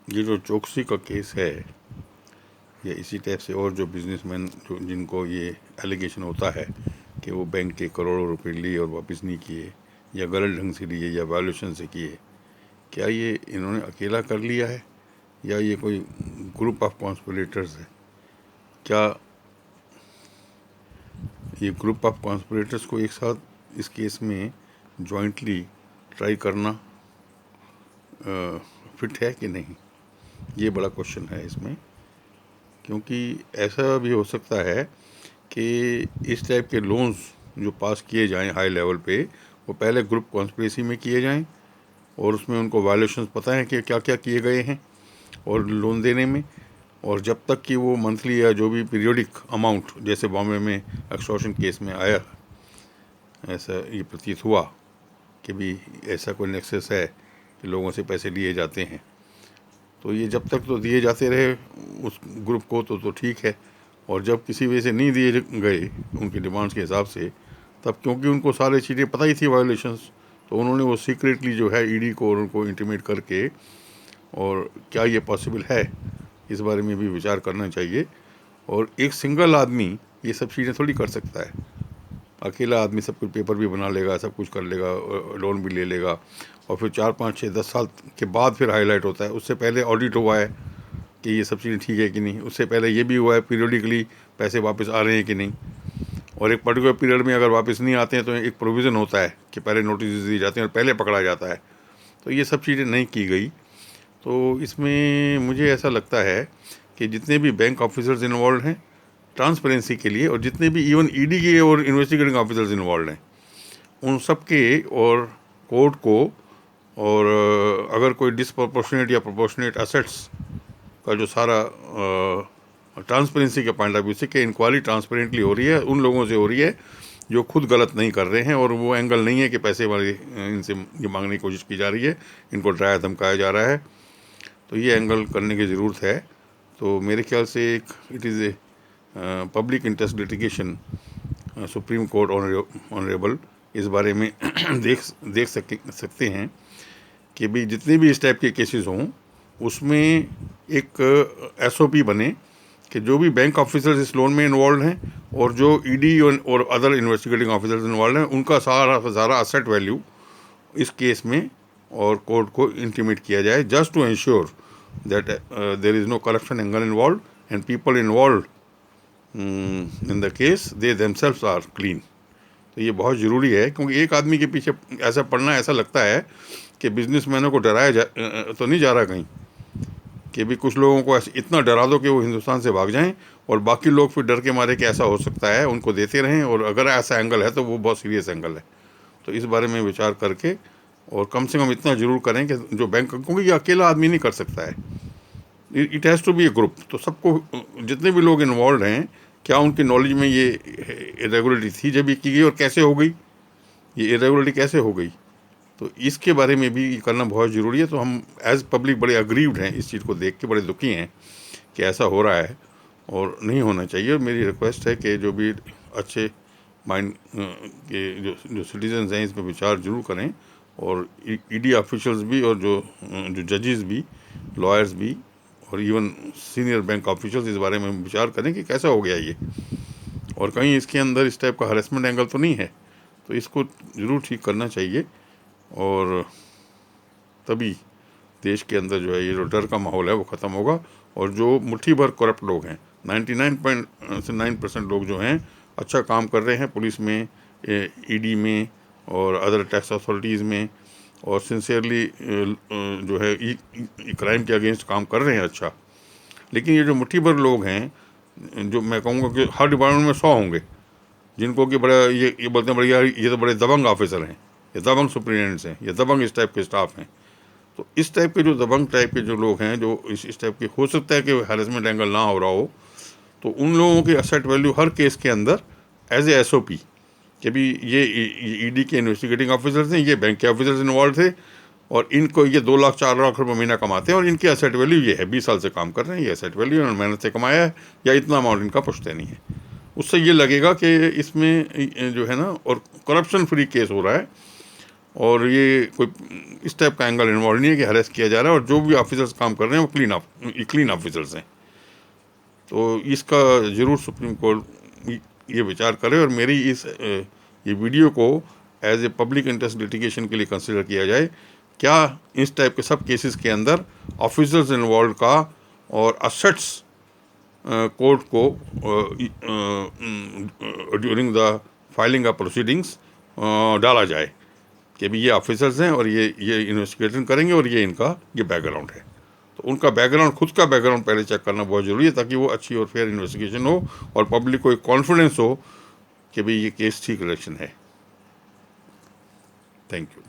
ये जो चोकसी का केस है या इसी टाइप से और जो बिजनेसमैन जो जिनको ये एलिगेशन होता है कि वो बैंक के करोड़ों रुपए लिए और वापस नहीं किए या गलत ढंग से लिए या वायलेशन से किए, क्या ये इन्होंने अकेला कर लिया है या ये कोई ग्रुप ऑफ कॉन्स्पिरेटर्स है? क्या ये ग्रुप ऑफ कॉन्स्पिरेटर्स को एक साथ इस केस में जॉइंटली ट्राई करना फिट है कि नहीं, ये बड़ा क्वेश्चन है इसमें। क्योंकि ऐसा भी हो सकता है कि इस टाइप के लोन्स जो पास किए जाएं हाई लेवल पे, वो पहले ग्रुप कॉन्स्पिरेसी में किए जाएं और उसमें उनको वायलेशंस पता है कि क्या क्या किए गए हैं और लोन देने में, और जब तक कि वो मंथली या जो भी पीरियोडिक अमाउंट, जैसे बॉम्बे में एक्सटॉर्शन केस में आया, ऐसा ये प्रतीत हुआ कि भी ऐसा कोई नेक्सस है कि लोगों से पैसे लिए जाते हैं, तो ये जब तक तो दिए जाते रहे उस ग्रुप को तो ठीक है। और जब किसी वजह से नहीं दिए गए उनकी डिमांड्स के हिसाब से, तब क्योंकि उनको सारी चीज़ें पता ही थी वायलेशंस, तो उन्होंने वो सीक्रेटली जो है ईडी को और उनको इंटीमेट करके, और क्या ये पॉसिबल है इस बारे में भी विचार करना चाहिए। और एक सिंगल आदमी ये सब चीज़ें थोड़ी कर सकता है, अकेला आदमी सब कुछ पेपर भी बना लेगा, सब कुछ कर लेगा, लोन भी ले लेगा, और फिर 4 5 6 10 साल के बाद फिर हाईलाइट होता है। उससे पहले ऑडिट हुआ है कि ये सब चीज़ें ठीक है कि नहीं, उससे पहले ये भी हुआ है पीरियडिकली पैसे वापस आ रहे हैं कि नहीं, और एक पर्टिकुलर पीरियड में अगर वापस नहीं आते हैं तो एक प्रोविज़न होता है कि पहले नोटिस दिए जाते हैं और पहले पकड़ा जाता है। तो ये सब चीज़ें नहीं की गई। तो इसमें मुझे ऐसा लगता है कि जितने भी बैंक ऑफिसर्स इन्वॉल्व हैं ट्रांसपेरेंसी के लिए, और जितने भी इवन ईडी के और इन्वेस्टिगेटिंग ऑफिसर्स इन्वॉल्व हैं, उन सब के और कोर्ट को, और अगर कोई डिसप्रोपोर्शनेट या प्रोपोर्शनेट असेट्स का जो सारा ट्रांसपेरेंसी के पॉइंट ऑफ व्यू से कि इंक्वायरी ट्रांसपेरेंटली हो रही है, उन लोगों से हो रही है जो खुद गलत नहीं कर रहे हैं, और वो एंगल नहीं है कि पैसे वाले इनसे ये मांगने की कोशिश की जा रही है, इनको डराया धमकाया जा रहा है। तो ये एंगल करने की ज़रूरत है। तो मेरे ख्याल से एक it is a public interest litigation, supreme court honourable इस बारे में देख सकते हैं कि भी जितने भी इस टाइप के केसेस हों उसमें एक एसओपी बने कि जो भी बैंक ऑफिसर्स इस लोन में इन्वॉल्व हैं और जो ईडी और अदर इन्वेस्टिगेटिंग ऑफिसर्स इन्वॉल्व हैं, उनका सारा असेट वैल्यू इस केस में और कोर्ट को इंटीमेट किया जाए, just to ensure that there is no corruption angle involve and people involve in the case they themselves are clean. तो ये बहुत ज़रूरी है, क्योंकि एक आदमी के पीछे ऐसा पड़ना, ऐसा लगता है कि बिजनेसमैनों को डराया तो नहीं जा रहा कहीं, कि भी कुछ लोगों को ऐसे इतना डरा दो कि वो हिंदुस्तान से भाग जाएं और बाकी लोग फिर डर के मारे कि ऐसा हो सकता है उनको देते रहें, और अगर ऐसा एंगल है तो वो बहुत सीरियस एंगल है। तो इस बारे में विचार करके, और कम से कम इतना ज़रूर करें कि जो बैंक, क्योंकि ये अकेला आदमी नहीं कर सकता है, it has to be a group. तो सबको, जितने भी लोग इन्वॉल्व हैं, क्या उनकी नॉलेज में ये इरेगुलरिटी थी जब ये की गई, और कैसे हो गई, ये इरेगुलरिटी कैसे हो गई, तो इसके बारे में भी करना बहुत ज़रूरी है। तो हम एज पब्लिक बड़े अग्रीव्ड हैं, इस चीज़ को देख के बड़े दुखी हैं कि ऐसा हो रहा है और नहीं होना चाहिए। मेरी रिक्वेस्ट है कि जो भी अच्छे माइंड के जो सिटीजन्स हैं, इसमें विचार जरूर करें, और ईडी ऑफिशियल्स भी, और जो जजेस भी, लॉयर्स भी, और इवन सीनियर बैंक ऑफिशियल्स इस बारे में विचार करें कि कैसा हो गया ये, और कहीं इसके अंदर इस टाइप का हरेसमेंट एंगल तो नहीं है। तो इसको ज़रूर ठीक करना चाहिए, और तभी देश के अंदर जो है ये जो डर का माहौल है वो ख़त्म होगा। और जो मुट्ठी भर करप्ट लोग हैं, 99.9% लोग जो हैं अच्छा काम कर रहे हैं पुलिस में, ईडी में, और अदर टैक्स अथॉरिटीज़ में, और सिंसियरली जो है क्राइम के अगेंस्ट काम कर रहे हैं अच्छा। लेकिन ये जो मुट्ठी भर लोग हैं, जो मैं कहूँगा कि हर डिपार्टमेंट में 100 होंगे जिनको कि बड़ा ये बोलते हैं बड़े यार ये तो बड़े दबंग ऑफिसर हैं, ये दबंग सुप्रिटेंडेंट्स हैं, ये दबंग इस टाइप के स्टाफ हैं। तो इस टाइप के जो दबंग टाइप के जो लोग हैं, जो इस टाइप के, हो सकता है कि हैरेसमेंट एंगल ना हो रहा हो, तो उन लोगों की असेट वैल्यू हर केस के अंदर एज ए SOP कि भी ये ईडी के इन्वेस्टिगेटिंग ऑफिसर्स हैं, ये बैंक के ऑफिसर्स इन्वॉल्व थे, और इनको ये 2 लाख 4 लाख रुपये महीना कमाते हैं, और इनकी असेट वैल्यू ये है, 20 साल से काम कर रहे हैं, ये असेट वैल्यू इन्होंने मेहनत से कमाया है, या इतना अमाउंट इनका पुश्तैनी है। उससे ये लगेगा कि इसमें जो है ना, और करप्शन फ्री केस हो रहा है, और ये कोई इस टाइप का एंगल इन्वॉल्व नहीं है कि हरेस किया जा रहा है, और जो भी ऑफिसर्स काम कर रहे हैं वो क्लीन ऑफिसर्स हैं। तो इसका ज़रूर सुप्रीम कोर्ट ये विचार करे, और मेरी ये वीडियो को as a public interest litigation के लिए कंसिडर किया जाए। क्या इस टाइप के सब केसेस के अंदर ऑफिसर्स इन्वॉल्व का और असेट्स कोर्ट को during the filing of proceedings डाला जाए कि भी ये ऑफिसर्स हैं और ये इन्वेस्टिगेशन करेंगे और ये बैकग्राउंड है। तो उनका बैकग्राउंड, खुद का बैकग्राउंड पहले चेक करना बहुत ज़रूरी है, ताकि वो अच्छी और फेयर इन्वेस्टिगेशन हो और पब्लिक को एक कॉन्फिडेंस हो कि भाई ये केस ठीक इलेक्शन है। Thank you.